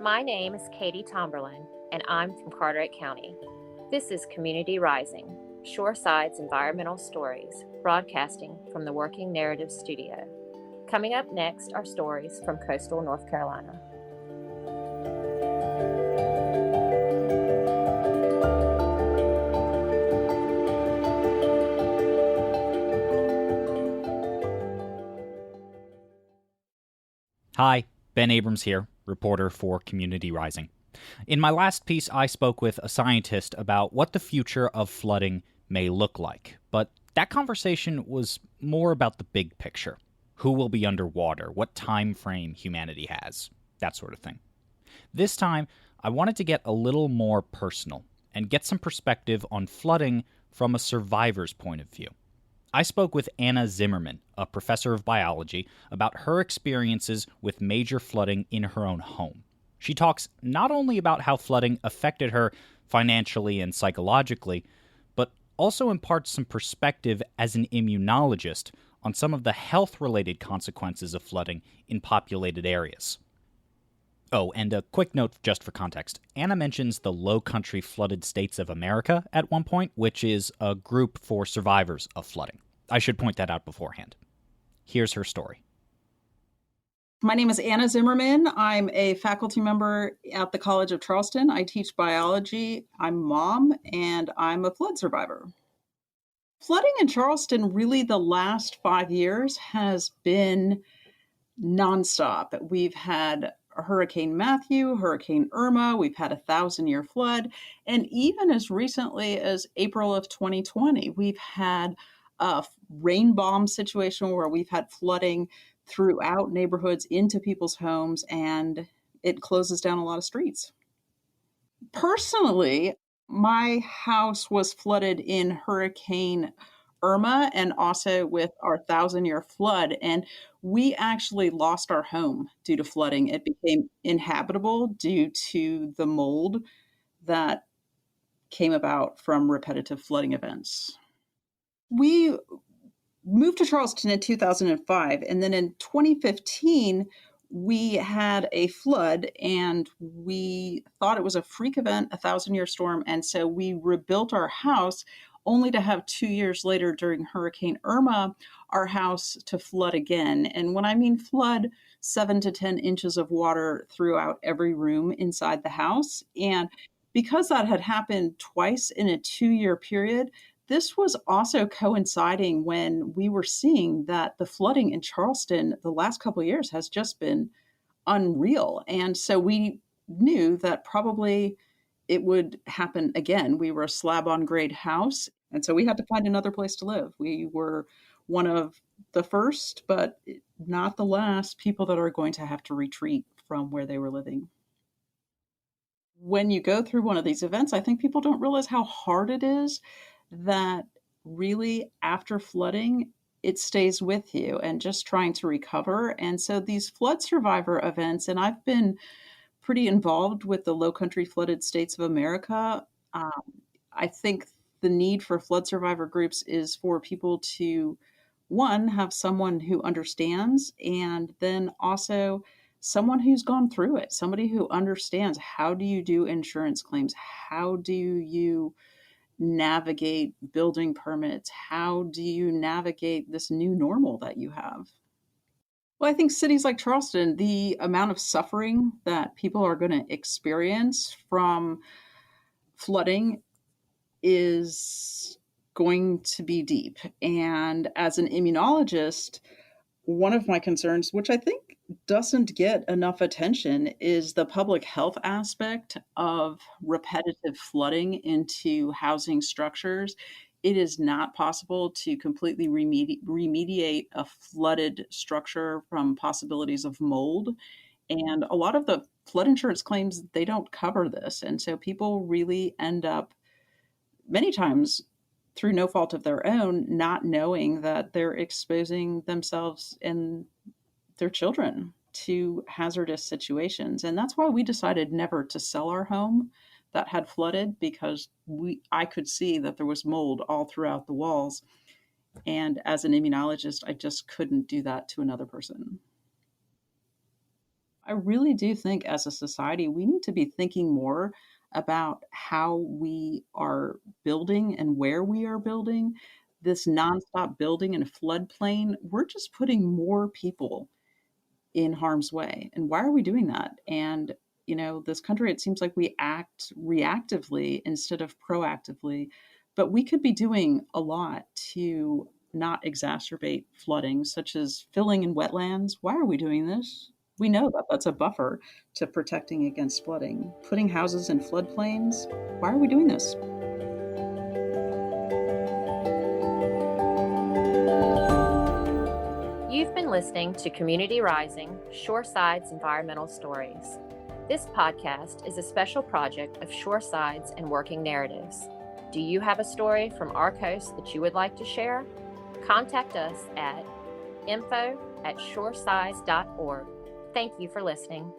My name is Katie Tomberlin, and I'm from Carteret County. This is Community Rising, Shoreside's environmental stories, broadcasting from the Working Narrative Studio. Coming up next are stories from coastal North Carolina. Hi, Ben Abrams here, reporter for Community Rising. In my last piece, I spoke with a scientist about what the future of flooding may look like, but that conversation was more about the big picture. Who will be underwater, what time frame humanity has, that sort of thing. This time, I wanted to get a little more personal and get some perspective on flooding from a survivor's point of view. I spoke with Anna Zimmerman, a professor of biology, about her experiences with major flooding in her own home. She talks not only about how flooding affected her financially and psychologically, but also imparts some perspective as an immunologist on some of the health-related consequences of flooding in populated areas. Oh, and a quick note just for context. Anna mentions the Low Country Flooded States of America at one point, which is a group for survivors of flooding. I should point that out beforehand. Here's her story. My name is Anna Zimmerman. I'm a faculty member at the College of Charleston. I teach biology. I'm a mom, and I'm a flood survivor. Flooding in Charleston, really the last 5 years, has been nonstop. We've had Hurricane Matthew, Hurricane Irma, we've had a 1,000-year flood, and even as recently as April of 2020, we've had a rain bomb situation where we've had flooding throughout neighborhoods into people's homes, and it closes down a lot of streets. Personally, my house was flooded in Hurricane Irma and also with our 1,000-year flood, and we actually lost our home due to flooding. It became inhabitable due to the mold that came about from repetitive flooding events. We moved to Charleston in 2005, and then in 2015, we had a flood, and we thought it was a freak event, a 1,000-year storm, and so we rebuilt our house only to have 2 years later during Hurricane Irma, our house to flood again. And when I mean flood, 7 to 10 inches of water throughout every room inside the house. And because that had happened twice in a 2-year period, this was also coinciding when we were seeing that the flooding in Charleston the last couple of years has just been unreal. And so we knew that probably it would happen again. We were a slab-on-grade house, and so we had to find another place to live. We were one of the first, but not the last, people that are going to have to retreat from where they were living. When you go through one of these events, I think people don't realize how hard it is that really after flooding, it stays with you and just trying to recover. And so these flood survivor events, and I've been pretty involved with the Low Country Flooded States of America. I think the need for flood survivor groups is for people to, one, have someone who understands, and then also someone who's gone through it, somebody who understands how do you do insurance claims, how do you navigate building permits, how do you navigate this new normal that you have. Well, I think cities like Charleston, the amount of suffering that people are going to experience from flooding is going to be deep. And as an immunologist, one of my concerns, which I think doesn't get enough attention, is the public health aspect of repetitive flooding into housing structures. It is not possible to completely remediate a flooded structure from possibilities of mold. And a lot of the flood insurance claims, they don't cover this. And so people really end up many times through no fault of their own, not knowing that they're exposing themselves and their children to hazardous situations. And that's why we decided never to sell our home that had flooded, because I could see that there was mold all throughout the walls. And as an immunologist, I just couldn't do that to another person. I really do think as a society, we need to be thinking more about how we are building and where we are building. This nonstop building in a floodplain, we're just putting more people in harm's way. And why are we doing that? And, this country, it seems like we act reactively instead of proactively, but we could be doing a lot to not exacerbate flooding, such as filling in wetlands. Why are we doing this? We know that that's a buffer to protecting against flooding. Putting houses in floodplains, why are we doing this? You've been listening to Community Rising, Shoreside's Environmental Stories. This podcast is a special project of Shoresides and Working Narratives. Do you have a story from our coast that you would like to share? Contact us at info@shoresides.org. Thank you for listening.